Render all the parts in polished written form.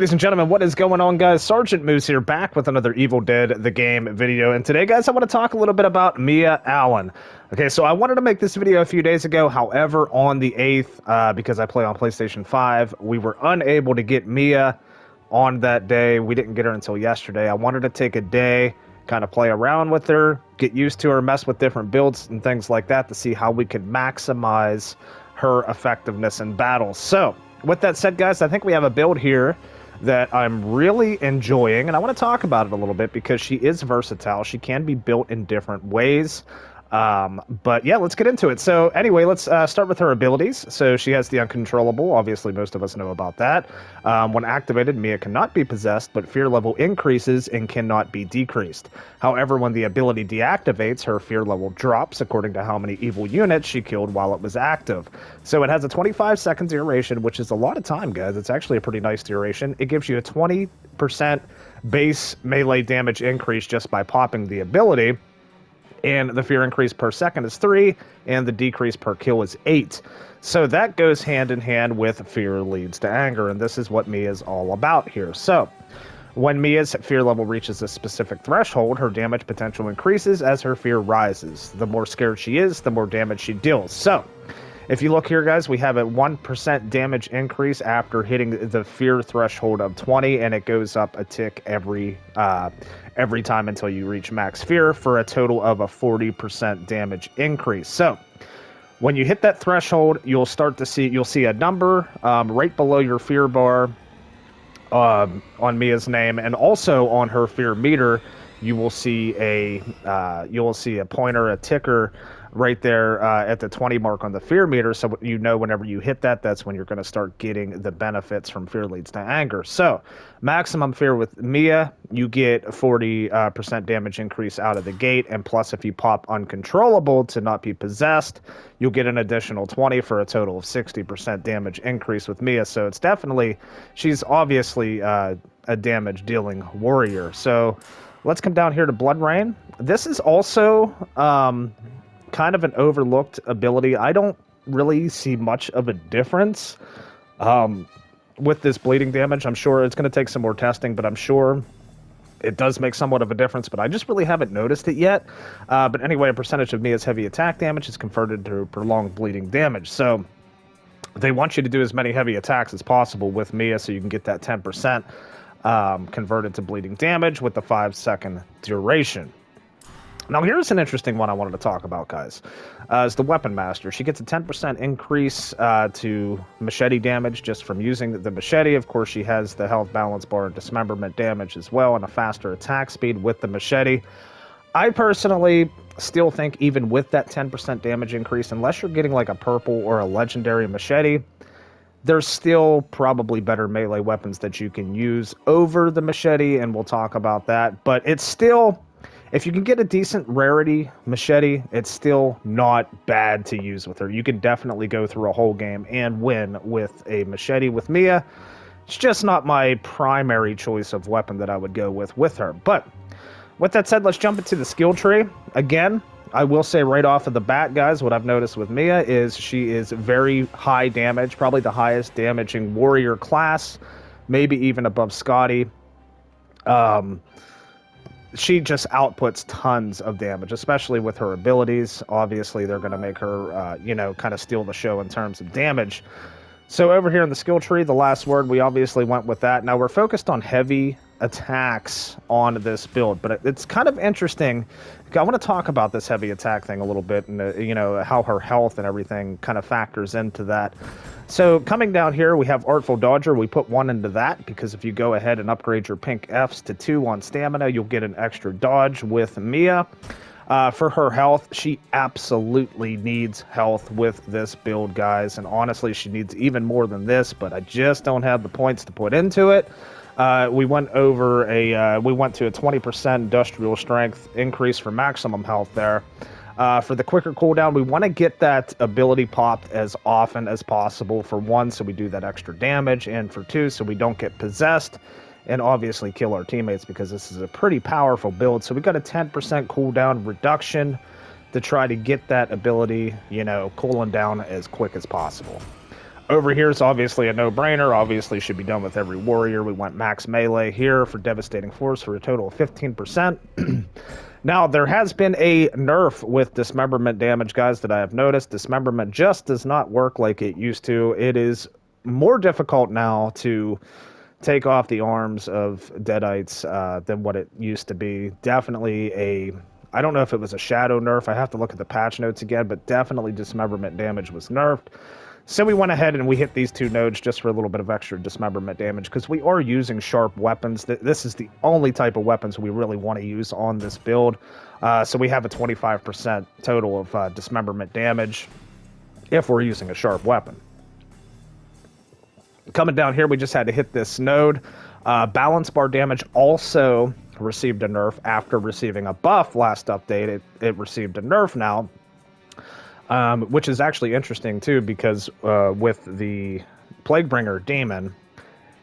Ladies and gentlemen, what is going on, guys? Sergeant Moose here, back with another Evil Dead the Game video. And today, guys, I want to talk a little bit about Mia Allen. Okay, so I wanted to make this video a few days ago. However, on the 8th, because I play on PlayStation 5, we were unable to get Mia on that day. We didn't get her until yesterday. I wanted to take a day, kind of play around with her, get used to her, mess with different builds and things like that to see how we could maximize her effectiveness in battle. So, with that said, guys, I think we have a build here that I'm really enjoying, and I want to talk about it a little bit because she is versatile. She can be built in different ways. But yeah, let's get into it. So anyway, let's start with her abilities. So she has the Uncontrollable. Obviously, most of us know about that. When activated, Mia cannot be possessed, but fear level increases and cannot be decreased. However, when the ability deactivates, her fear level drops according to how many evil units she killed while it was active. So it has a 25-second duration, which is a lot of time, guys. It's actually a pretty nice duration. It gives you a 20% base melee damage increase just by popping the ability. And the fear increase per second is 3, and the decrease per kill is 8. So that goes hand in hand with fear leads to anger, and this is what Mia is all about here. So, when Mia's fear level reaches a specific threshold, her damage potential increases as her fear rises. The more scared she is, the more damage she deals. So, if you look here, guys, we have a 1% damage increase after hitting the fear threshold of 20, and it goes up a tick every time until you reach max fear for a total of a 40% damage increase. So, when you hit that threshold, you'll see a number right below your fear bar on Mia's name, and also on her fear meter, you will see a pointer, a ticker right there at the 20 mark on the fear meter, so you know whenever you hit that, that's when you're going to start getting the benefits from fear leads to anger. So, maximum fear with Mia, you get a 40% damage increase out of the gate, and plus if you pop Uncontrollable to not be possessed, you'll get an additional 20 for a total of 60% damage increase with Mia. So it's definitely, she's obviously a damage dealing warrior. So let's come down here to Blood Rain. This is also kind of an overlooked ability. I don't really see much of a difference with this bleeding damage. I'm sure it's going to take some more testing, but I'm sure it does make somewhat of a difference, but I just really haven't noticed it yet. But anyway, a percentage of Mia's heavy attack damage is converted to prolonged bleeding damage. So they want you to do as many heavy attacks as possible with Mia so you can get that 10% converted to bleeding damage with the 5-second duration. Now, here's an interesting one I wanted to talk about, guys. Is the Weapon Master. She gets a 10% increase to machete damage just from using the machete. Of course, she has the health balance bar and dismemberment damage as well, and a faster attack speed with the machete. I personally still think even with that 10% damage increase, unless you're getting like a purple or a legendary machete, there's still probably better melee weapons that you can use over the machete, and we'll talk about that. But it's still, if you can get a decent rarity machete, it's still not bad to use with her. You can definitely go through a whole game and win with a machete with Mia. It's just not my primary choice of weapon that I would go with her. But with that said, let's jump into the skill tree. Again, I will say right off of the bat, guys, what I've noticed with Mia is she is very high damage, probably the highest damaging warrior class, maybe even above Scotty. She just outputs tons of damage, especially with her abilities. Obviously, they're going to make her, kind of steal the show in terms of damage. So over here in the skill tree, the last word, we obviously went with that. Now, we're focused on heavy attacks on this build, but it's kind of interesting. I want to talk about this heavy attack thing a little bit, and how her health and everything kind of factors into that. So coming down here, we have Artful Dodger. We put 1 into that because if you go ahead and upgrade your pink Fs to 2 on stamina, you'll get an extra dodge with Mia. For her health, she absolutely needs health with this build, guys, and honestly, she needs even more than this, but I just don't have the points to put into it. We went to a 20% industrial strength increase for maximum health there. For the quicker cooldown, we want to get that ability popped as often as possible. For 1, so we do that extra damage, and for 2, so we don't get possessed and obviously kill our teammates, because this is a pretty powerful build. So we got a 10% cooldown reduction to try to get that ability, cooling down as quick as possible. Over here is obviously a no-brainer. Obviously should be done with every warrior. We went max melee here for devastating force for a total of 15%. Now, there has been a nerf with dismemberment damage, guys, that I have noticed. Dismemberment just does not work like it used to. It is more difficult now to take off the arms of Deadites than what it used to be. Definitely I don't know if it was a shadow nerf. I have to look at the patch notes again, but definitely dismemberment damage was nerfed. So we went ahead and we hit these 2 nodes just for a little bit of extra dismemberment damage because we are using sharp weapons. This is the only type of weapons we really want to use on this build. So we have a 25% total of dismemberment damage if we're using a sharp weapon. Coming down here, we just had to hit this node. Balance bar damage also received a nerf after receiving a buff last update. It received a nerf now. Which is actually interesting, too, because with the Plaguebringer Demon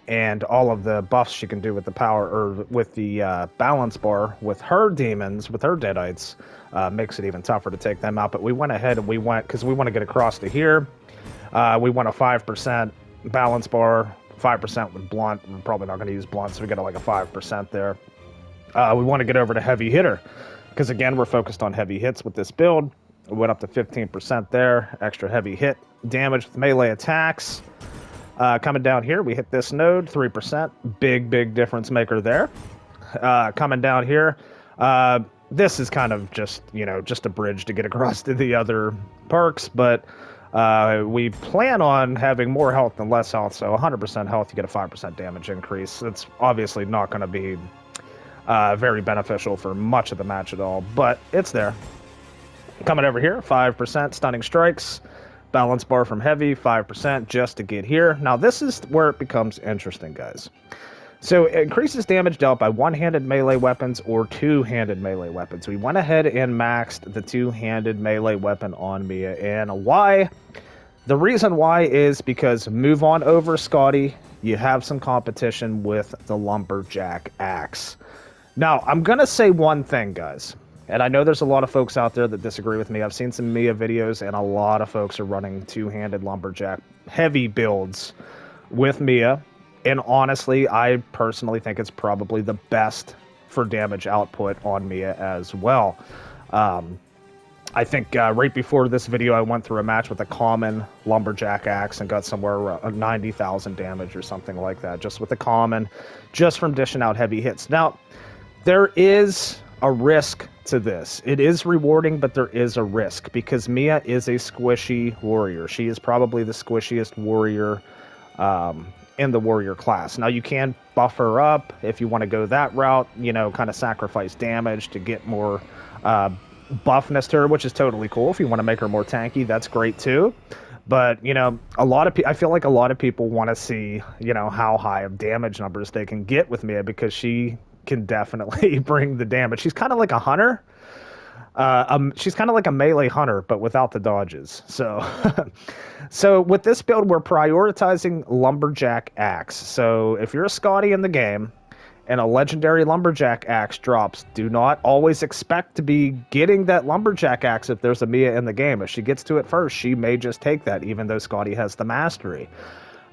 and all of the buffs she can do with the power, or with the balance bar with her demons, with her Deadites, makes it even tougher to take them out. But we went ahead and we went, because we want to get across to here, we want a 5% balance bar, 5% with blunt. We're probably not going to use blunt, so we got like a 5% there. We want to get over to heavy hitter, because again, we're focused on heavy hits with this build. We went up to 15% there, extra heavy hit damage with melee attacks. Coming down here, we hit this node, 3%. Big difference maker there. Coming down here, this is kind of just, just a bridge to get across to the other perks, but we plan on having more health than less health, so 100% health, you get a 5% damage increase. It's obviously not going to be very beneficial for much of the match at all, but it's there. Coming over here, 5% stunning strikes, balance bar from heavy, 5% just to get here. Now, this is where it becomes interesting, guys. So, it increases damage dealt by one-handed melee weapons or two-handed melee weapons. We went ahead and maxed the two-handed melee weapon on Mia. And why? The reason why is because move on over, Scotty. You have some competition with the Lumberjack Axe. Now, I'm going to say one thing, guys. And I know there's a lot of folks out there that disagree with me. I've seen some Mia videos, and a lot of folks are running two-handed Lumberjack heavy builds with Mia. And honestly, I personally think it's probably the best for damage output on Mia as well. I think right before this video, I went through a match with a common Lumberjack Axe and got somewhere around 90,000 damage or something like that, just with the common, just from dishing out heavy hits. Now, there is a risk to this. It is rewarding, but there is a risk because Mia is a squishy warrior. She is probably the squishiest warrior in the warrior class. Now, you can buff her up if you want to go that route, kind of sacrifice damage to get more buffness to her, which is totally cool. If you want to make her more tanky, that's great too. But, I feel like a lot of people want to see, how high of damage numbers they can get with Mia because she can definitely bring the damage. She's kind of like a hunter. She's kind of like a melee hunter, but without the dodges. So with this build, we're prioritizing Lumberjack Axe. So if you're a Scotty in the game and a legendary Lumberjack Axe drops, do not always expect to be getting that Lumberjack Axe if there's a Mia in the game. If she gets to it first, she may just take that, even though Scotty has the mastery.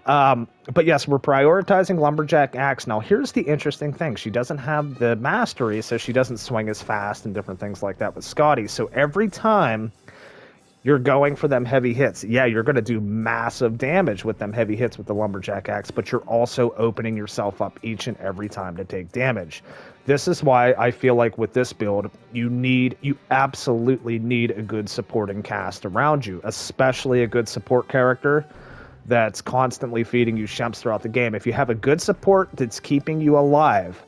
But yes, we're prioritizing Lumberjack Axe. Now, here's the interesting thing. She doesn't have the mastery, so she doesn't swing as fast and different things like that with Scotty. So every time you're going for them heavy hits, yeah, you're going to do massive damage with them heavy hits with the Lumberjack Axe, but you're also opening yourself up each and every time to take damage. This is why I feel like with this build, you absolutely need a good supporting cast around you, especially a good support character that's constantly feeding you shemps throughout the game. If you have a good support that's keeping you alive,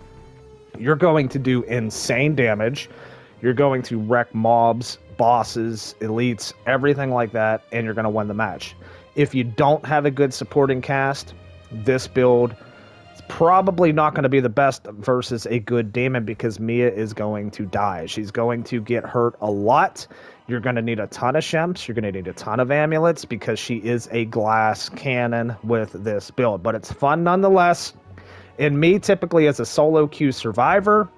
you're going to do insane damage. You're going to wreck mobs, bosses, elites, everything like that, and you're going to win the match. If you don't have a good supporting cast, this build is probably not going to be the best versus a good demon because Mia is going to die. She's going to get hurt a lot. You're going to need a ton of shemps. You're going to need a ton of amulets because she is a glass cannon with this build. But it's fun nonetheless. And me, typically as a solo queue survivor,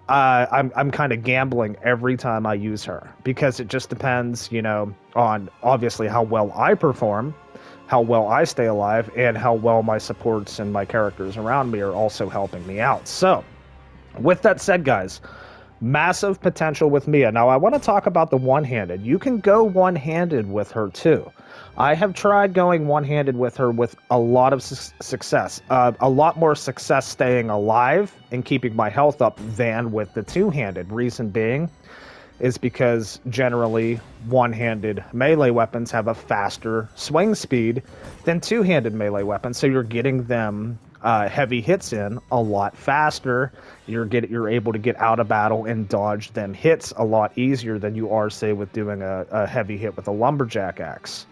I'm kind of gambling every time I use her because it just depends, on obviously how well I perform. how well I stay alive and how well my supports and my characters around me are also helping me out. So, with that said, guys, massive potential with Mia. Now, I want to talk about the one-handed. You can go one-handed with her, too. I have tried going one-handed with her with a lot of success. A lot more success staying alive and keeping my health up than with the two-handed. Reason being is because generally one-handed melee weapons have a faster swing speed than two-handed melee weapons, so you're getting them heavy hits in a lot faster. You're able to get out of battle and dodge them hits a lot easier than you are, say, with doing a heavy hit with a lumberjack axe.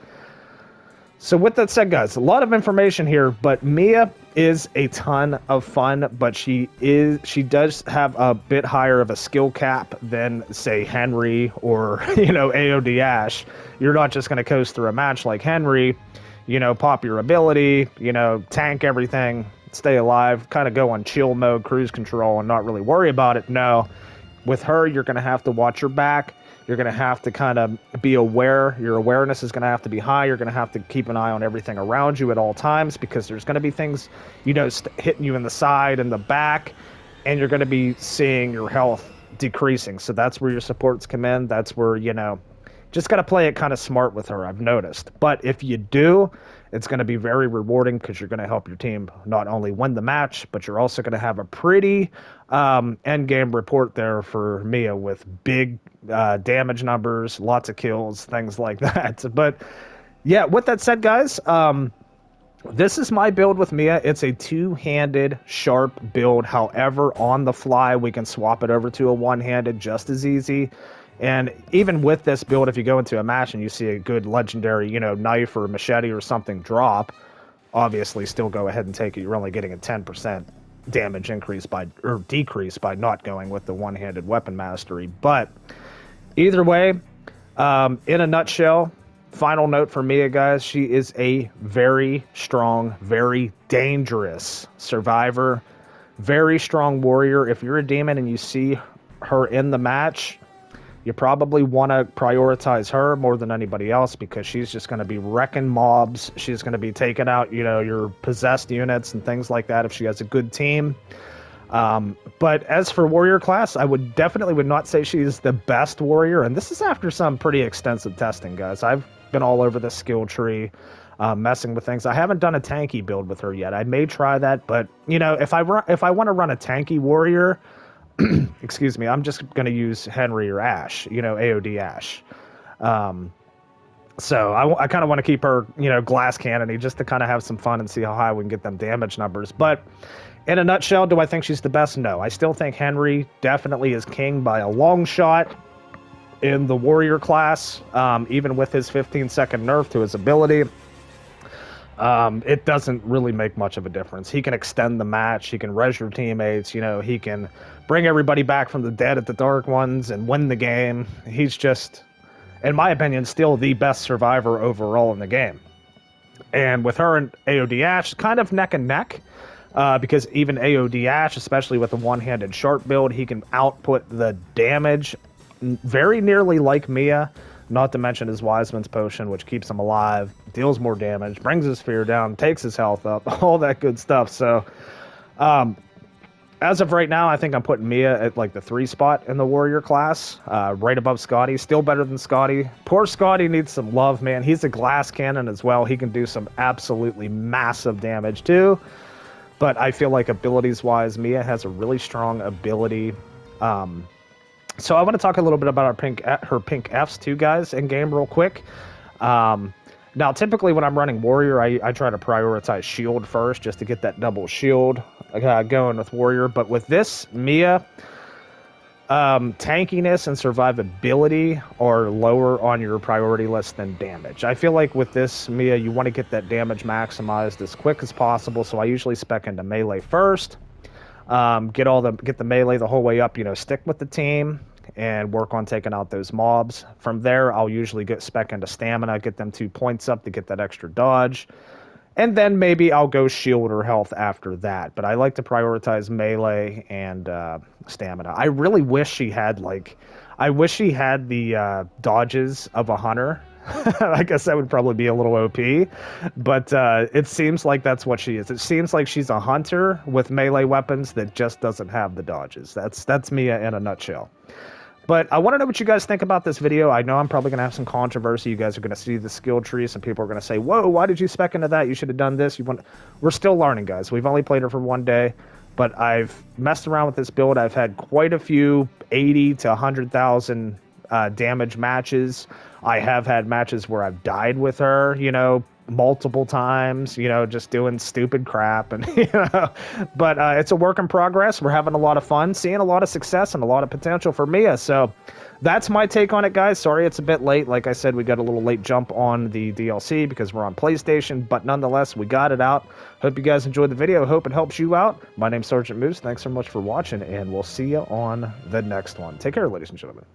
So with that said, guys, a lot of information here, but Mia is a ton of fun, but she does have a bit higher of a skill cap than, say, Henry or, AOD Ashe. You're not just going to coast through a match like Henry, pop your ability, tank everything, stay alive, kind of go on chill mode, cruise control, and not really worry about it. No, with her, you're going to have to watch your back. You're going to have to kind of be aware. Your awareness is going to have to be high. You're going to have to keep an eye on everything around you at all times, because there's going to be things, hitting you in the side and the back, and you're going to be seeing your health decreasing. So that's where your supports come in. That's where, just got to play it kind of smart with her, I've noticed. But if you do, it's going to be very rewarding, because you're going to help your team not only win the match, but you're also going to have a pretty end game report there for Mia with big damage numbers, lots of kills, things like that. But yeah, with that said, guys, this is my build with Mia. It's a two-handed sharp build. However, on the fly, we can swap it over to a one-handed just as easy. And even with this build, if you go into a match and you see a good legendary, knife or machete or something drop, obviously still go ahead and take it. You're only getting a 10% damage decrease by not going with the one-handed weapon mastery. But either way, in a nutshell, final note for Mia, guys, she is a very strong, very dangerous survivor, very strong warrior. If you're a demon and you see her in the match, you probably want to prioritize her more than anybody else, because she's just going to be wrecking mobs. She's going to be taking out, your possessed units and things like that if she has a good team. But as for warrior class, I would not say she's the best warrior. And this is after some pretty extensive testing, guys. I've been all over the skill tree, messing with things. I haven't done a tanky build with her yet. I may try that, but if I want to run a tanky warrior, excuse me, I'm just going to use Henry or Ashe, AOD Ashe. So I kind of want to keep her, glass cannony, just to kind of have some fun and see how high we can get them damage numbers. But in a nutshell, do I think she's the best? No. I still think Henry definitely is king by a long shot in the warrior class, even with his 15-second nerf to his ability. It doesn't really make much of a difference. He can extend the match. He can res your teammates. He can bring everybody back from the dead at the Dark Ones and win the game. He's just, in my opinion, still the best survivor overall in the game. And with her and AOD Ashe, kind of neck and neck, because even AOD Ashe, especially with the one-handed sharp build, he can output the damage very nearly like Mia. Not to mention his Wiseman's Potion, which keeps him alive, deals more damage, brings his fear down, takes his health up, all that good stuff. So, as of right now, I think I'm putting Mia at like the 3 spot in the warrior class, right above Scotty. Still better than Scotty. Poor Scotty needs some love, man. He's a glass cannon as well. He can do some absolutely massive damage too. But I feel like abilities-wise, Mia has a really strong ability. So I want to talk a little bit about her pink Fs too, guys, in game real quick. Now, typically when I'm running warrior, I try to prioritize shield first, just to get that double shield going with warrior. But with this, Mia, tankiness and survivability are lower on your priority list than damage. I feel like with this, Mia, you want to get that damage maximized as quick as possible, so I usually spec into melee first. Get the melee the whole way up, stick with the team and work on taking out those mobs. From there, I'll usually get spec into stamina, get them 2 points up to get that extra dodge. And then maybe I'll go shield or health after that. But I like to prioritize melee and stamina. I really wish she had the dodges of a hunter. I guess that would probably be a little OP, but it seems like that's what she is. It seems like she's a hunter with melee weapons that just doesn't have the dodges. That's Mia in a nutshell. But I want to know what you guys think about this video. I know I'm probably going to have some controversy. You guys are going to see the skill tree. Some people are going to say, whoa, why did you spec into that? You should have done this. We're still learning, guys. We've only played her for one day, but I've messed around with this build. I've had quite a few 80 to 100,000 damage matches. I have had matches where I've died with her, multiple times, just doing stupid crap, and but it's a work in progress. We're having a lot of fun, seeing a lot of success and a lot of potential for Mia. So that's my take on it, guys. Sorry it's a bit late. Like I said, we got a little late jump on the DLC because we're on PlayStation, but nonetheless, we got it out. Hope you guys enjoyed the video. Hope it helps you out. My name's Sergeant Moose. Thanks so much for watching, and we'll see you on the next one. Take care, ladies and gentlemen.